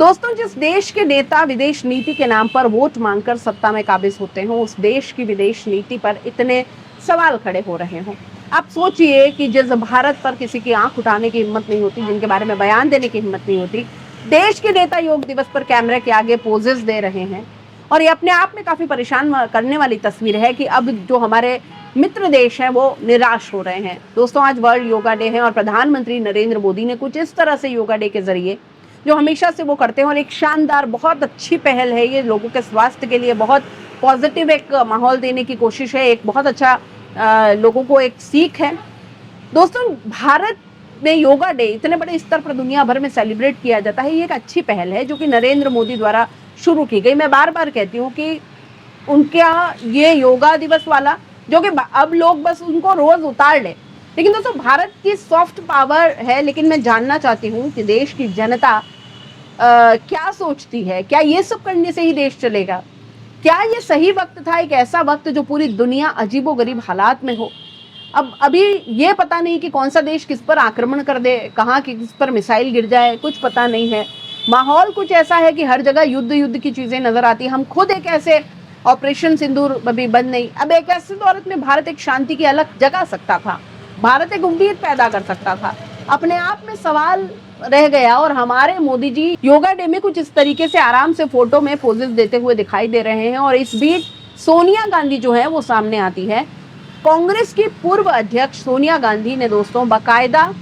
दोस्तों, जिस देश के नेता विदेश नीति के नाम पर वोट मांगकर सत्ता में काबिज होते हों, उस देश की विदेश नीति पर इतने सवाल खड़े हो रहे हों। आप सोचिए कि जिस भारत पर किसी की आंख उठाने की हिम्मत नहीं होती, जिनके बारे में बयान देने की हिम्मत नहीं होती, देश के नेता योग दिवस पर कैमरे के आगे पोजेस दे रहे हैं। और ये अपने आप में काफी परेशान करने वाली तस्वीर है कि अब जो हमारे मित्र देश हैं वो निराश हो रहे हैं। दोस्तों, आज वर्ल्ड योगा डे है और प्रधानमंत्री नरेंद्र मोदी ने कुछ इस तरह से योगा डे के जरिए, जो हमेशा से वो करते हैं, और एक शानदार बहुत अच्छी पहल है ये, लोगों के स्वास्थ्य के लिए बहुत पॉजिटिव एक माहौल देने की कोशिश है, एक बहुत अच्छा लोगों को एक सीख है। दोस्तों, भारत में योगा डे इतने बड़े स्तर पर दुनिया भर में सेलिब्रेट किया जाता है, ये एक अच्छी पहल है जो कि नरेंद्र मोदी द्वारा शुरू की गई। मैं बार बार कहती हूँ कि उनका ये योगा दिवस वाला, जो कि अब लोग बस उनको रोज उतार ले, लेकिन दोस्तों भारत की सॉफ्ट पावर है। लेकिन मैं जानना चाहती हूँ कि देश की जनता क्या सोचती है। क्या ये सब करने से ही देश चलेगा? क्या ये सही वक्त था, एक ऐसा वक्त जो पूरी दुनिया अजीबोगरीब हालात में हो? अब अभी ये पता नहीं कि कौन सा देश किस पर आक्रमण कर दे, कहाँ किस पर मिसाइल गिर जाए, कुछ पता नहीं है। माहौल कुछ ऐसा है कि हर जगह युद्ध की चीजें नजर आती हैं। हम खुद एक ऐसे ऑपरेशन सिंदूर अभी बंद नहीं, अब एक ऐसे दौलत में भारत एक शांति की अलग जगा सकता था, भारत एक उम्मीद पैदा कर सकता था। अपने आप में सवाल रह गया। और हमारे मोदी जी योगा डे में कुछ इस तरीके से आराम से फोटो में पोजेस देते हुए दिखाई दे रहे हैं। और इस बीच सोनिया गांधी जो है वो सामने आती है। कांग्रेस की पूर्व अध्यक्ष सोनिया गांधी ने दोस्तों बाकायदा,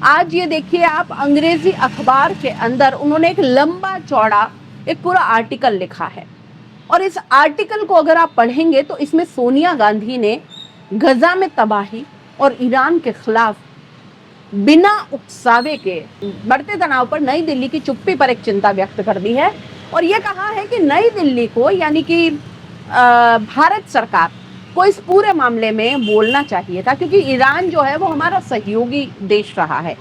आज ये देखिए आप, अंग्रेजी अखबार के अंदर उन्होंने एक लंबा चौड़ा एक पूरा आर्टिकल लिखा है। और इस आर्टिकल को अगर आप पढ़ेंगे तो इसमें सोनिया गांधी ने गजा में तबाही और ईरान के खिलाफ बिना उकसावे के बढ़ते तनाव पर नई दिल्ली की चुप्पी पर एक चिंता व्यक्त कर दी है। और ये कहा है कि नई दिल्ली को, यानी कि भारत सरकार को इस पूरे मामले में बोलना चाहिए था, क्योंकि ईरान जो है वो हमारा सहयोगी देश रहा है।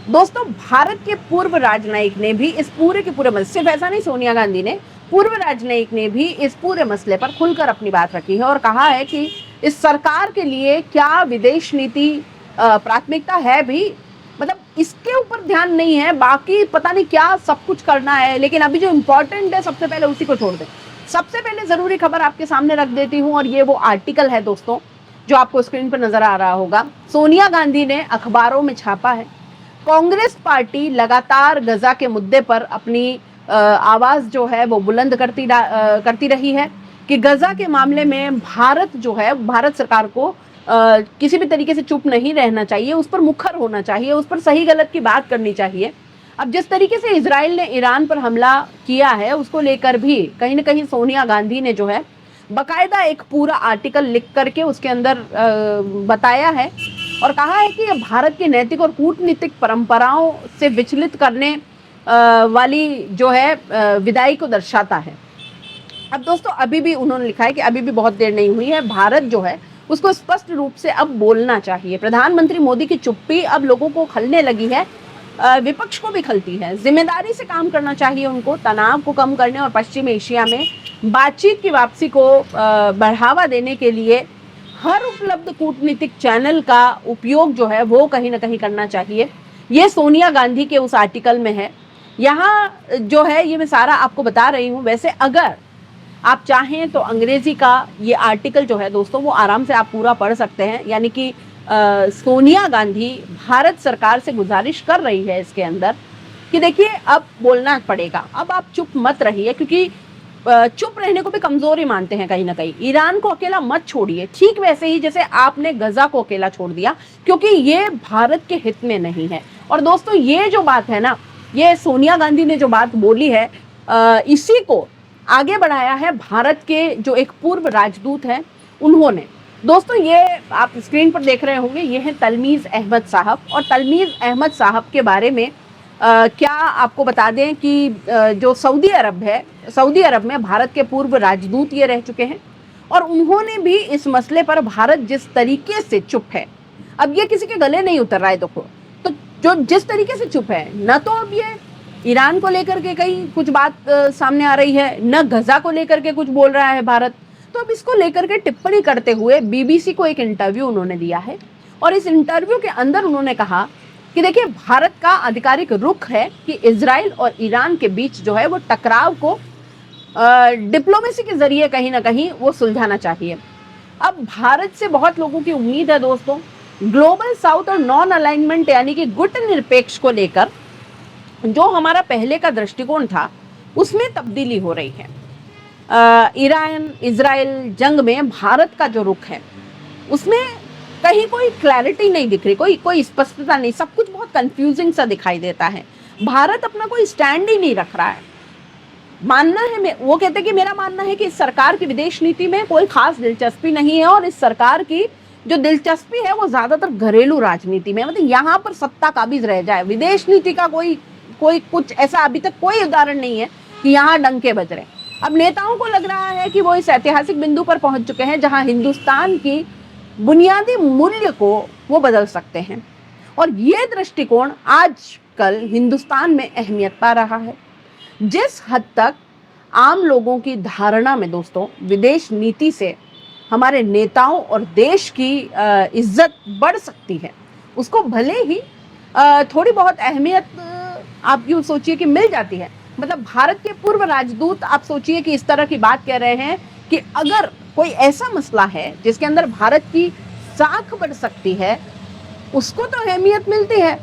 दोस्तों, भारत के पूर्व राजनयिक ने भी इस पूरे के पूरे मसले, सिर्फ ऐसा नहीं सोनिया गांधी ने, पूर्व राजनयिक ने भी इस पूरे मसले पर खुलकर अपनी बात रखी है और कहा है कि इस सरकार के लिए क्या विदेश नीति प्राथमिकता है भी, मतलब इसके ऊपर ध्यान नहीं है, बाकी पता नहीं क्या सब कुछ करना है, लेकिन अभी जो इम्पोर्टेंट है सबसे पहले उसी को छोड़ दे। सबसे पहले जरूरी खबर आपके सामने रख देती हूँ, और ये वो आर्टिकल है दोस्तों जो आपको स्क्रीन पर नजर आ रहा होगा। सोनिया गांधी ने अखबारों में छापा है, कांग्रेस पार्टी लगातार गजा के मुद्दे पर अपनी आवाज जो है वो बुलंद करती रही है कि गजा के मामले में भारत जो है, भारत सरकार को किसी भी तरीके से चुप नहीं रहना चाहिए, उस पर मुखर होना चाहिए, उस पर सही गलत की बात करनी चाहिए। अब जिस तरीके से इजराइल ने ईरान पर हमला किया है, उसको लेकर भी कहीं ना कहीं सोनिया गांधी ने जो है बाकायदा एक पूरा आर्टिकल लिख करके उसके अंदर बताया है और कहा है कि ये भारत की नैतिक और कूटनीतिक परंपराओं से विचलित करने वाली जो है विदाई को दर्शाता है। अब दोस्तों, अभी भी उन्होंने लिखा है कि अभी भी बहुत देर नहीं हुई है, भारत जो है उसको स्पष्ट रूप से अब बोलना चाहिए। प्रधानमंत्री मोदी की चुप्पी अब लोगों को खलने लगी है, विपक्ष को भी खलती है। जिम्मेदारी से काम करना चाहिए उनको, तनाव को कम करने और पश्चिम एशिया में बातचीत की वापसी को बढ़ावा देने के लिए हर उपलब्ध कूटनीतिक चैनल का उपयोग जो है वो कहीं ना कहीं करना चाहिए। ये सोनिया गांधी के उस आर्टिकल में है। यहाँ जो है ये मैं सारा आपको बता रही हूँ। वैसे अगर आप चाहें तो अंग्रेजी का ये आर्टिकल जो है दोस्तों वो आराम से आप पूरा पढ़ सकते हैं। यानी कि सोनिया गांधी भारत सरकार से गुजारिश कर रही है इसके अंदर कि देखिए अब बोलना पड़ेगा, अब आप चुप मत रहिए, क्योंकि चुप रहने को भी कमजोरी मानते हैं कहीं ना कहीं। ईरान को अकेला मत छोड़िए, ठीक वैसे ही जैसे आपने गजा को अकेला छोड़ दिया, क्योंकि ये भारत के हित में नहीं है। और दोस्तों, ये जो बात है ना, ये सोनिया गांधी ने जो बात बोली है, इसी को आगे बढ़ाया है भारत के जो एक पूर्व राजदूत हैं उन्होंने। दोस्तों, ये आप स्क्रीन पर देख रहे होंगे, ये है तलमीज़ अहमद साहब। और तलमीज़ अहमद साहब के बारे में क्या आपको बता दें कि जो सऊदी अरब है, सऊदी अरब में भारत के पूर्व राजदूत ये रह चुके हैं और उन्होंने भी इस मसले पर भारत जिस तरीके से चुप है, अब ये किसी के गले नहीं उतर रहा है। देखो तो जो जिस तरीके से चुप है, न तो अब ये ईरान को लेकर के कहीं कुछ बात सामने आ रही है, न गजा को लेकर के कुछ बोल रहा है भारत। तो अब इसको लेकर के टिप्पणी करते हुए बीबीसी को एक इंटरव्यू उन्होंने दिया है और इस इंटरव्यू के अंदर उन्होंने कहा कि देखिए भारत का आधिकारिक रुख है कि इजराइल और ईरान के बीच जो है वो टकराव को डिप्लोमेसी के जरिए कहीं ना कहीं वो सुलझाना चाहिए। अब भारत से बहुत लोगों की उम्मीद है दोस्तों, ग्लोबल साउथ और नॉन अलाइनमेंट यानी कि गुट निरपेक्ष को लेकर जो हमारा पहले का दृष्टिकोण था उसमें तब्दीली हो रही है। ईरान इजराइल जंग में भारत का जो रुख है उसमें कहीं कोई क्लैरिटी नहीं दिख रही, कोई स्पष्टता नहीं, सब कुछ बहुत कंफ्यूजिंग सा दिखाई देता है। भारत अपना कोई स्टैंड ही नहीं रख रहा है। मानना है, वो कहते हैं कि मेरा मानना है कि इस सरकार की विदेश नीति में कोई खास दिलचस्पी नहीं है और इस सरकार की जो दिलचस्पी है वो ज्यादातर घरेलू राजनीति में, मतलब यहाँ पर सत्ता काबिज रह जाए। विदेश नीति का कोई कुछ ऐसा अभी तक कोई उदाहरण नहीं है कि यहाँ डंके बज रहे। अब नेताओं को लग रहा है कि वो इस ऐतिहासिक बिंदु पर पहुंच चुके हैं जहां हिंदुस्तान की बुनियादी मूल्य को वो बदल सकते हैं और ये दृष्टिकोण आजकल हिंदुस्तान में अहमियत पा रहा है। जिस हद तक आम लोगों की धारणा में दोस्तों विदेश नीति से हमारे नेताओं और देश की इज्जत बढ़ सकती है, उसको भले ही थोड़ी बहुत अहमियत आप यूँ सोचिए कि मिल जाती है। मतलब भारत के पूर्व राजदूत आप सोचिए कि इस तरह की बात कह रहे हैं कि अगर कोई ऐसा मसला है जिसके अंदर भारत की साख बढ़ सकती है उसको तो अहमियत मिलती है,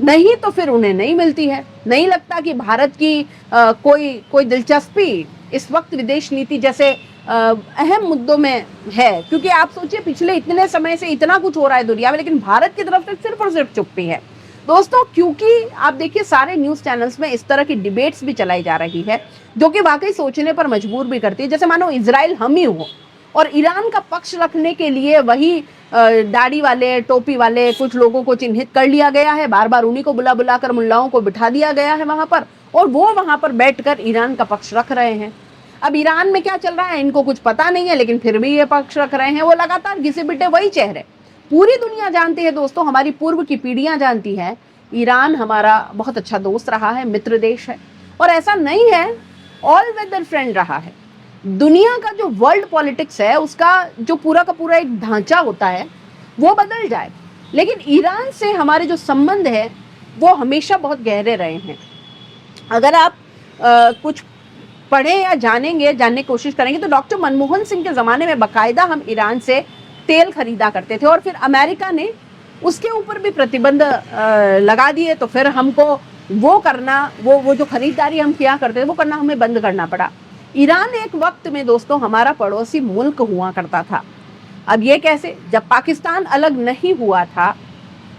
नहीं तो फिर उन्हें नहीं मिलती है। नहीं लगता कि भारत की कोई दिलचस्पी इस वक्त विदेश नीति जैसे अहम मुद्दों में है, क्योंकि आप सोचिए पिछले इतने समय से इतना कुछ हो रहा है दुनिया में लेकिन भारत की तरफ से सिर्फ और सिर्फ चुप्पी है दोस्तों। क्योंकि आप देखिए सारे न्यूज चैनल्स में इस तरह की डिबेट्स भी चलाई जा रही है जो कि वाकई सोचने पर मजबूर भी करती है। जैसे मानो इजराइल हम ही हो और ईरान का पक्ष रखने के लिए वही दाढ़ी वाले टोपी वाले कुछ लोगों को चिन्हित कर लिया गया है, बार बार उन्हीं को बुला बुला कर मुल्लाओं को बिठा दिया गया है वहां पर और वो वहां पर बैठकर ईरान का पक्ष रख रहे हैं। अब ईरान में क्या चल रहा है इनको कुछ पता नहीं है लेकिन फिर भी ये पक्ष रख रहे हैं। वो लगातार घिसे पिटे वही चेहरे। पूरी दुनिया जानती है दोस्तों, हमारी पूर्व की पीढ़ियां जानती है ईरान हमारा बहुत अच्छा दोस्त रहा है, मित्र देश है और ऐसा नहीं है ऑल वेदर फ्रेंड रहा है। दुनिया का जो वर्ल्ड पॉलिटिक्स है उसका जो पूरा का पूरा एक ढांचा होता है वो बदल जाए, लेकिन ईरान से हमारे जो संबंध है वो हमेशा बहुत गहरे रहे हैं। अगर आप कुछ पढ़े या जानने की कोशिश करेंगे तो डॉक्टर मनमोहन सिंह के ज़माने में बाकायदा हम ईरान से तेल खरीदा करते थे और फिर अमेरिका ने उसके ऊपर भी प्रतिबंध लगा दिए तो फिर हमको वो करना वो जो खरीदारी हम किया करते थे वो करना हमें बंद करना पड़ा। ईरान एक वक्त में दोस्तों हमारा पड़ोसी मुल्क हुआ करता था। अब ये कैसे, जब पाकिस्तान अलग नहीं हुआ था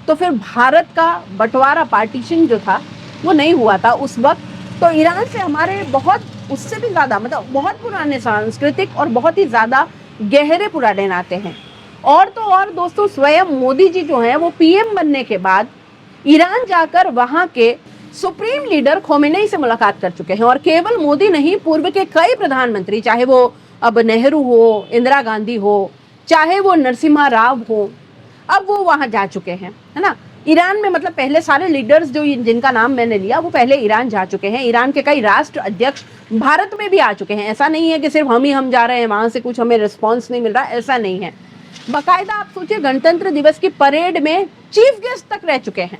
तो फिर भारत का बंटवारा पार्टीशन जो था वो नहीं हुआ था उस वक्त, तो ईरान से हमारे बहुत उससे भी ज़्यादा मतलब बहुत पुराने सांस्कृतिक और बहुत ही ज़्यादा गहरे पुराने नाते हैं। और तो और दोस्तों स्वयं मोदी जी जो हैं वो पीएम बनने के बाद ईरान जाकर वहाँ के सुप्रीम लीडर खोमेनी से मुलाकात कर चुके हैं और केवल मोदी नहीं पूर्व के कई प्रधानमंत्री, चाहे वो अब नेहरू हो, इंदिरा गांधी हो, चाहे वो नरसिम्हा राव हो, अब वो वहाँ जा चुके हैं, है ना। ईरान में मतलब पहले सारे लीडर्स जो जिनका नाम मैंने लिया वो पहले ईरान जा चुके हैं। ईरान के कई राष्ट्र अध्यक्ष भारत में भी आ चुके हैं। ऐसा नहीं है कि सिर्फ हम जा रहे हैं वहाँ से कुछ हमें रिस्पॉन्स नहीं मिल रहा, ऐसा नहीं है। बाकायदा आप सोचिए गणतंत्र दिवस की परेड में चीफ गेस्ट तक रह चुके हैं।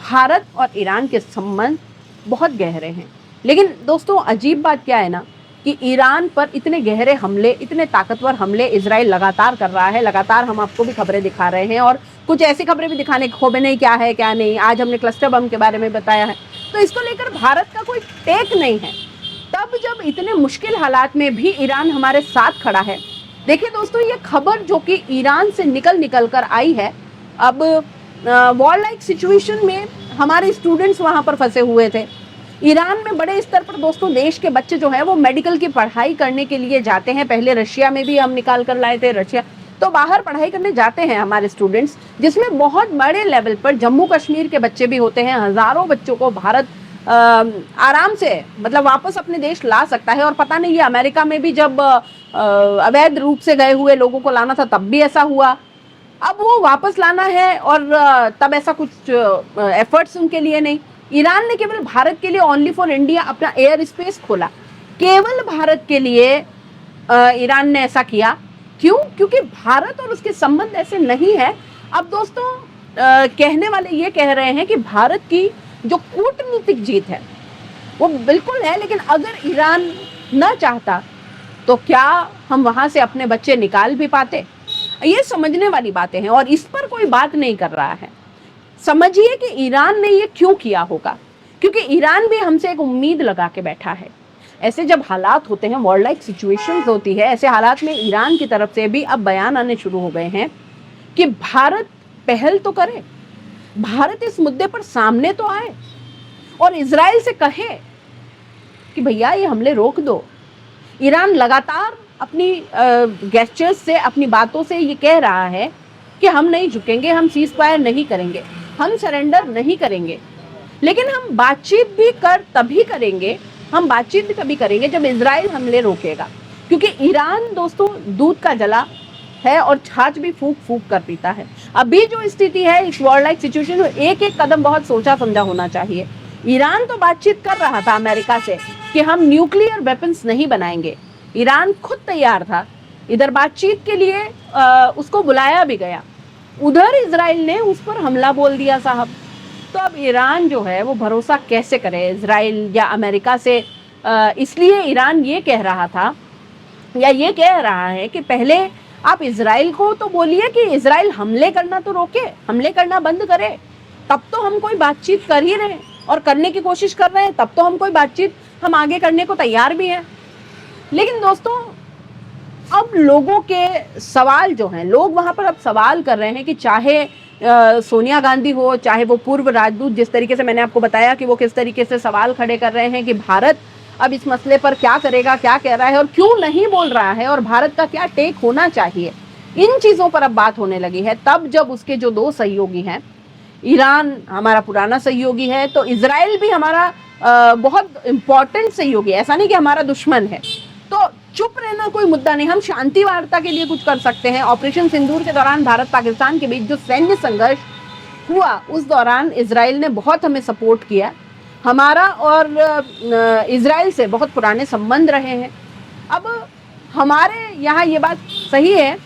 भारत और ईरान के संबंध बहुत गहरे हैं, लेकिन दोस्तों अजीब बात क्या है ना कि ईरान पर इतने गहरे हमले, इतने ताकतवर हमले इजराइल लगातार कर रहा है। लगातार हम आपको भी खबरें दिखा रहे हैं और कुछ ऐसी खबरें भी दिखाने खोमेनी क्या है क्या नहीं। आज हमने क्लस्टर बम के बारे में बताया है, तो इसको लेकर भारत का कोई टेक नहीं है। तब जब इतने मुश्किल हालात में भी ईरान हमारे साथ खड़ा है। देखिए दोस्तों ये खबर जो कि ईरान से निकल कर आई है, अब वॉर लाइक सिचुएशन में हमारे स्टूडेंट्स वहाँ पर फंसे हुए थे। ईरान में बड़े स्तर पर दोस्तों देश के बच्चे जो हैं वो मेडिकल की पढ़ाई करने के लिए जाते हैं। पहले रशिया में भी हम निकाल कर लाए थे, रशिया तो बाहर पढ़ाई करने जाते हैं हमारे स्टूडेंट्स, जिसमें बहुत बड़े लेवल पर जम्मू कश्मीर के बच्चे भी होते हैं। हज़ारों बच्चों को भारत आराम से मतलब वापस अपने देश ला सकता है। और पता नहीं ये अमेरिका में भी जब अवैध रूप से गए हुए लोगों को लाना था तब भी ऐसा हुआ, अब वो वापस लाना है और तब ऐसा कुछ एफर्ट्स उनके लिए नहीं। ईरान ने केवल भारत के लिए ओनली फॉर इंडिया अपना एयर स्पेस खोला, केवल भारत के लिए ईरान ने ऐसा किया। क्यों? क्योंकि भारत और उसके संबंध ऐसे नहीं है। अब दोस्तों कहने वाले ये कह रहे हैं कि भारत की जो कूटनीतिक जीत है वो बिल्कुल है, लेकिन अगर ईरान न चाहता तो क्या हम वहां से अपने बच्चे निकाल भी पाते? ये समझने वाली बातें हैं और इस पर कोई बात नहीं कर रहा है। समझिए कि ईरान ने ये क्यों किया होगा, क्योंकि ईरान भी हमसे एक उम्मीद लगा के बैठा है। ऐसे जब हालात होते हैं, वॉर लाइक सिचुएशंस होती है, ऐसे हालात में ईरान की तरफ से भी अब बयान आने शुरू हो गए हैं कि भारत पहल तो करे, भारत इस मुद्दे पर सामने तो आए और इजराइल से कहे कि भैया ये हमले रोक दो। ईरान लगातार अपनी गेस्चर्स से, अपनी बातों से ये कह रहा है कि हम नहीं झुकेंगे, हम सीज फायर नहीं करेंगे, हम सरेंडर नहीं करेंगे, लेकिन हम बातचीत भी तभी करेंगे, हम बातचीत भी तभी करेंगे जब इजराइल हमले रोकेगा। क्योंकि ईरान दोस्तों दूध का जला है और छाछ भी फूंक फूंक कर पीता है। अभी जो स्थिति है इस वॉर लाइक सिचुएशन में, एक एक कदम बहुत सोचा समझा होना चाहिए। ईरान तो बातचीत कर रहा था अमेरिका से कि हम न्यूक्लियर वेपन्स नहीं बनाएंगे, ईरान खुद तैयार था, इधर बातचीत के लिए उसको बुलाया भी गया, उधर इजराइल ने उस पर हमला बोल दिया साहब। तो अब ईरान जो है वो भरोसा कैसे करे इजराइल या अमेरिका से? इसलिए ईरान ये कह रहा था या ये कह रहा है कि पहले आप इजराइल को तो बोलिए कि इजराइल हमले करना तो रोके, हमले करना बंद करे, तब तो हम कोई बातचीत कर ही रहे हैं और करने की कोशिश कर रहे हैं, तब तो हम कोई बातचीत हम आगे करने को तैयार भी हैं। लेकिन दोस्तों अब लोगों के सवाल जो हैं, लोग वहाँ पर अब सवाल कर रहे हैं कि चाहे सोनिया गांधी हो, चाहे वो पूर्व राजदूत, जिस तरीके से मैंने आपको बताया कि वो किस तरीके से सवाल खड़े कर रहे हैं कि भारत अब इस मसले पर क्या करेगा, क्या कह रहा है और क्यों नहीं बोल रहा है और भारत का क्या टेक होना चाहिए, इन चीज़ों पर अब बात होने लगी है। तब जब उसके जो दो सहयोगी हैं, ईरान हमारा पुराना सहयोगी है, तो इजराइल भी हमारा बहुत इम्पोर्टेंट सहयोगी है, ऐसा नहीं कि हमारा दुश्मन है। तो चुप रहना कोई मुद्दा नहीं, हम शांति वार्ता के लिए कुछ कर सकते हैं। ऑपरेशन सिंदूर के दौरान भारत पाकिस्तान के बीच जो सैन्य संघर्ष हुआ उस दौरान इजराइल ने बहुत हमें सपोर्ट किया, हमारा और इजराइल से बहुत पुराने संबंध रहे हैं। अब हमारे यहाँ ये बात सही है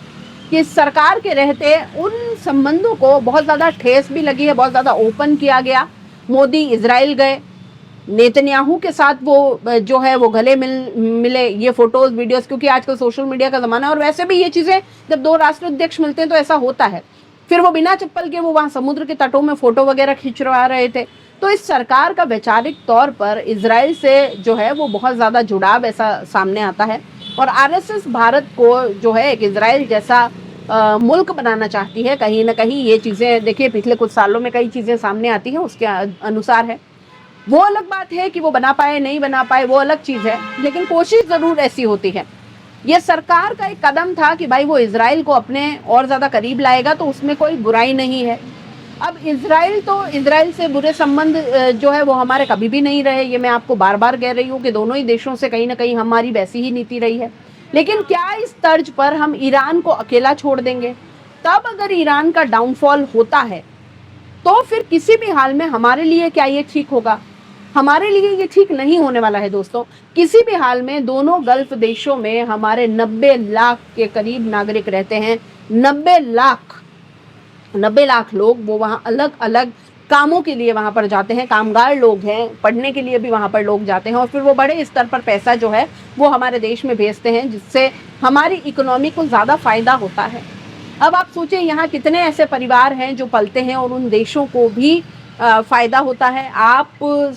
कि सरकार के रहते उन संबंधों को बहुत ज़्यादा ठेस भी लगी है, बहुत ज़्यादा ओपन किया गया। मोदी इजराइल गए, नेतन्याहू के साथ वो जो है वो गले मिले, ये फोटोज वीडियोस, क्योंकि आजकल सोशल मीडिया का ज़माना है और वैसे भी ये चीज़ें जब दो राष्ट्राध्यक्ष मिलते हैं तो ऐसा होता है। फिर वो बिना चप्पल के वो वहाँ समुद्र के तटों में फ़ोटो वगैरह खिंचवा रहे थे। तो इस सरकार का वैचारिक तौर पर इजराइल से जो है वो बहुत ज़्यादा जुड़ाव ऐसा सामने आता है और आरएसएस भारत को जो है एक इजराइल जैसा मुल्क बनाना चाहती है। कहीं ना कहीं ये चीज़ें देखिए पिछले कुछ सालों में कई चीज़ें सामने आती हैं, उसके अनुसार है। वो अलग बात है कि वो बना पाए नहीं बना पाए, वो अलग चीज़ है, लेकिन कोशिश ज़रूर ऐसी होती है। ये सरकार का एक कदम था कि भाई वो इजराइल को अपने और ज़्यादा करीब लाएगा, तो उसमें कोई बुराई नहीं है। अब इजराइल से बुरे संबंध जो है वो हमारे कभी भी नहीं रहे, ये मैं आपको बार बार कह रही हूँ कि दोनों ही देशों से कहीं ना कहीं हमारी वैसी ही नीति रही है। लेकिन क्या इस तर्ज पर हम ईरान को अकेला छोड़ देंगे? तब अगर ईरान का डाउनफॉल होता है तो फिर किसी भी हाल में हमारे लिए क्या ये ठीक होगा? हमारे लिए ये ठीक नहीं होने वाला है दोस्तों। किसी भी हाल में दोनों गल्फ देशों में हमारे 90 लाख के करीब नागरिक रहते हैं। 90 लाख लोग वो वहाँ अलग अलग कामों के लिए वहाँ पर जाते हैं, कामगार लोग हैं, पढ़ने के लिए भी वहाँ पर लोग जाते हैं और फिर वो बड़े स्तर पर पैसा जो है वो हमारे देश में भेजते हैं, जिससे हमारी इकोनॉमी को ज़्यादा फ़ायदा होता है। अब आप सोचें यहाँ कितने ऐसे परिवार हैं जो पलते हैं और उन देशों को भी फ़ायदा होता है। आप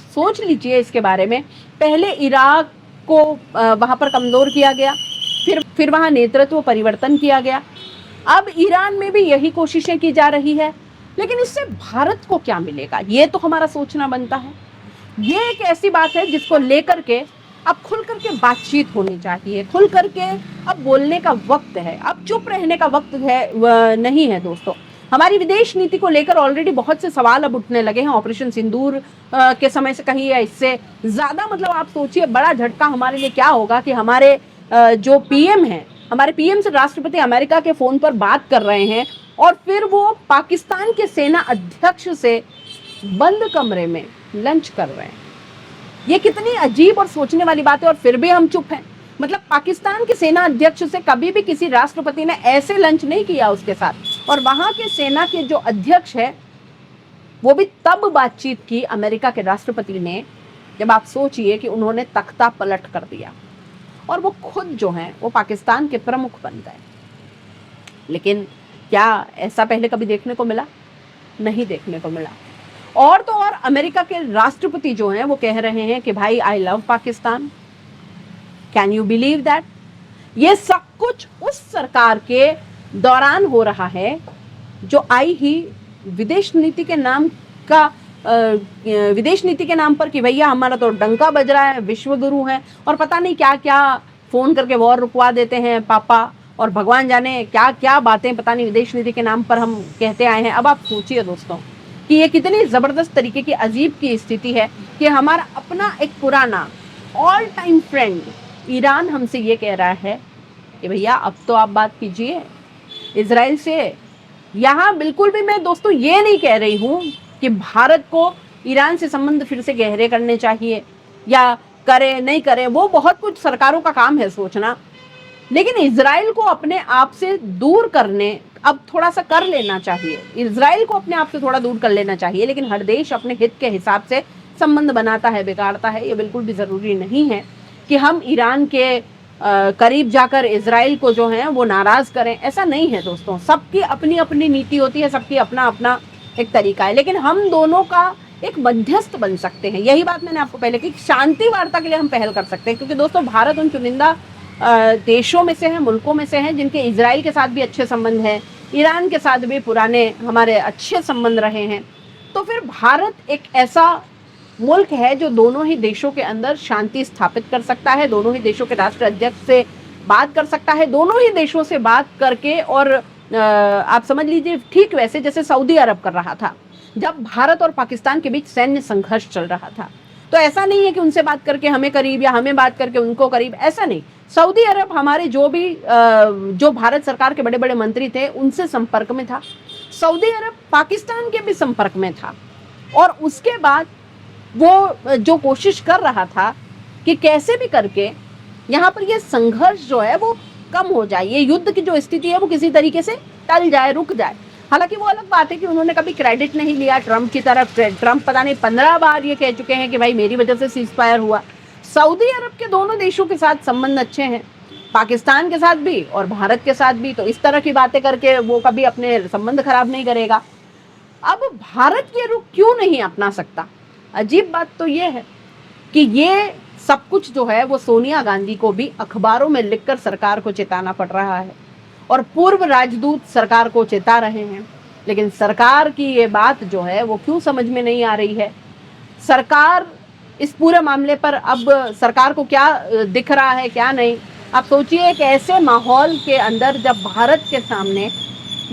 सोच लीजिए इसके बारे में। पहले इराक को वहाँ पर कमज़ोर किया गया, फिर वहाँ नेतृत्व परिवर्तन किया गया, अब ईरान में भी यही कोशिशें की जा रही है। लेकिन इससे भारत को क्या मिलेगा, ये तो हमारा सोचना बनता है। ये एक ऐसी बात है जिसको लेकर के अब खुल करके बातचीत होनी चाहिए, खुल करके अब बोलने का वक्त है, अब चुप रहने का वक्त है नहीं है दोस्तों। हमारी विदेश नीति को लेकर ऑलरेडी बहुत से सवाल अब उठने लगे हैं ऑपरेशन सिंदूर के समय से कहीं या इससे ज़्यादा। मतलब आप सोचिए बड़ा झटका हमारे लिए क्या होगा कि हमारे जो पीएम हैं, हमारे पीएम से राष्ट्रपति अमेरिका के फ़ोन पर बात कर रहे हैं और फिर वो पाकिस्तान के सेना अध्यक्ष से बंद कमरे में लंच कर रहे हैं। ये कितनी अजीब और सोचने वाली बात है और फिर भी हम चुप हैं। मतलब पाकिस्तान के सेना अध्यक्ष से कभी भी किसी राष्ट्रपति ने ऐसे लंच नहीं किया उसके साथ। और वहां के सेना के जो अध्यक्ष है वो भी तब बातचीत की अमेरिका के राष्ट्रपति ने जब आप सोचिए कि उन्होंने तख्ता पलट कर दिया और वो खुद जो हैं वो पाकिस्तान के प्रमुख बन गए। लेकिन क्या ऐसा पहले कभी देखने को मिला? नहीं देखने को मिला। और तो और अमेरिका के राष्ट्रपति जो हैं वो कह रहे हैं कि भाई I love Pakistan. Can you believe that? ये सब कुछ उस सरकार के दौरान हो रहा है जो आई ही विदेश नीति के नाम पर कि भैया हमारा तो डंका बज रहा है, विश्व गुरु हैं और पता नहीं क्या क्या फोन करके वॉर रुकवा देते हैं पापा, और भगवान जाने क्या क्या बातें पता नहीं विदेश नीति के नाम पर हम कहते आए हैं। अब आप सोचिए दोस्तों कि ये कितनी जबरदस्त तरीके की अजीब की स्थिति है कि हमारा अपना एक पुराना ऑल टाइम फ्रेंड ईरान हमसे ये कह रहा है कि भैया अब तो आप बात कीजिए इजराइल से। यहाँ बिल्कुल भी मैं दोस्तों ये नहीं कह रही हूँ कि भारत को ईरान से संबंध फिर से गहरे करने चाहिए या करे नहीं करे, वो बहुत कुछ सरकारों का काम है सोचना, लेकिन इजराइल को अपने आप से दूर करने अब थोड़ा सा कर लेना चाहिए। इजराइल को अपने आप से थोड़ा दूर कर लेना चाहिए, लेकिन हर देश अपने हित के हिसाब से संबंध बनाता है, बिगाड़ता है। ये बिल्कुल भी ज़रूरी नहीं है कि हम ईरान के करीब जाकर इजराइल को जो है वो नाराज़ करें, ऐसा नहीं है दोस्तों। सबकी अपनी अपनी नीति होती है, सबकी अपना अपना एक तरीका है, लेकिन हम दोनों का एक मध्यस्थ बन सकते हैं। यही बात मैंने आपको पहले की, शांति वार्ता के लिए हम पहल कर सकते हैं, क्योंकि दोस्तों भारत उन चुनिंदा देशों में से है, मुल्कों में से है जिनके इजराइल के साथ भी अच्छे संबंध हैं, ईरान के साथ भी पुराने हमारे अच्छे संबंध रहे हैं। तो फिर भारत एक ऐसा मुल्क है जो दोनों ही देशों के अंदर शांति स्थापित कर सकता है, दोनों ही देशों के राष्ट्र अध्यक्ष से बात कर सकता है, दोनों ही देशों से बात करके, और आप समझ लीजिए ठीक वैसे जैसे सऊदी अरब कर रहा था जब भारत और पाकिस्तान के बीच सैन्य संघर्ष चल रहा था। तो ऐसा नहीं है कि उनसे बात करके हमें करीब या हमें बात करके उनको करीब, ऐसा नहीं। सऊदी अरब हमारे जो भारत सरकार के बड़े बड़े मंत्री थे उनसे संपर्क में था, सऊदी अरब पाकिस्तान के भी संपर्क में था, और उसके बाद वो जो कोशिश कर रहा था कि कैसे भी करके यहाँ पर ये संघर्ष जो है वो कम हो जाए, ये युद्ध की जो स्थिति है वो किसी तरीके से टल जाए, रुक जाए। हालांकि वो अलग बात है कि उन्होंने कभी क्रेडिट नहीं लिया ट्रंप की तरफ। ट्रंप पता नहीं 15 बार ये कह चुके हैं कि भाई मेरी वजह से सीज फायर हुआ। सऊदी अरब के दोनों देशों के साथ संबंध अच्छे हैं, पाकिस्तान के साथ भी और भारत के साथ भी, तो इस तरह की बातें करके वो कभी अपने संबंध खराब नहीं करेगा। अब भारत ये रुख क्यों नहीं अपना सकता? अजीब बात तो ये है कि ये सब कुछ जो है वो सोनिया गांधी को भी अखबारों में लिखकर सरकार को चेताना पड़ रहा है, और पूर्व राजदूत सरकार को चेता रहे हैं, लेकिन सरकार की ये बात जो है वो क्यों समझ में नहीं आ रही है। सरकार इस पूरे मामले पर अब सरकार को क्या दिख रहा है क्या नहीं। आप सोचिए एक ऐसे माहौल के अंदर जब भारत के सामने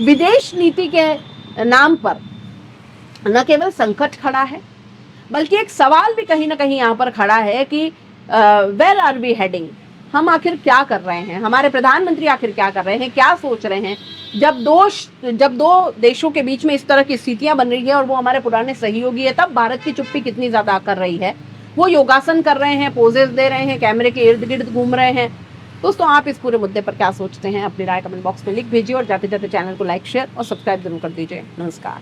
विदेश नीति के नाम पर न केवल संकट खड़ा है बल्कि एक सवाल भी कहीं ना कहीं यहाँ पर खड़ा है कि वेयर आर वी हेडिंग, हम आखिर क्या कर रहे हैं, हमारे प्रधानमंत्री आखिर क्या कर रहे हैं, क्या सोच रहे हैं। जब दो देशों के बीच में इस तरह की स्थितियां बन रही है और वो हमारे पुराने सहयोगी है, तब भारत की चुप्पी कितनी ज्यादा कर रही है। वो योगासन कर रहे हैं, पोजेस दे रहे हैं, कैमरे के इर्द गिर्द घूम रहे हैं। दोस्तों आप इस पूरे मुद्दे पर क्या सोचते हैं, अपनी राय कमेंट बॉक्स में लिख भेजिए, और जाते जाते चैनल को लाइक शेयर और सब्सक्राइब जरूर कर दीजिए। नमस्कार।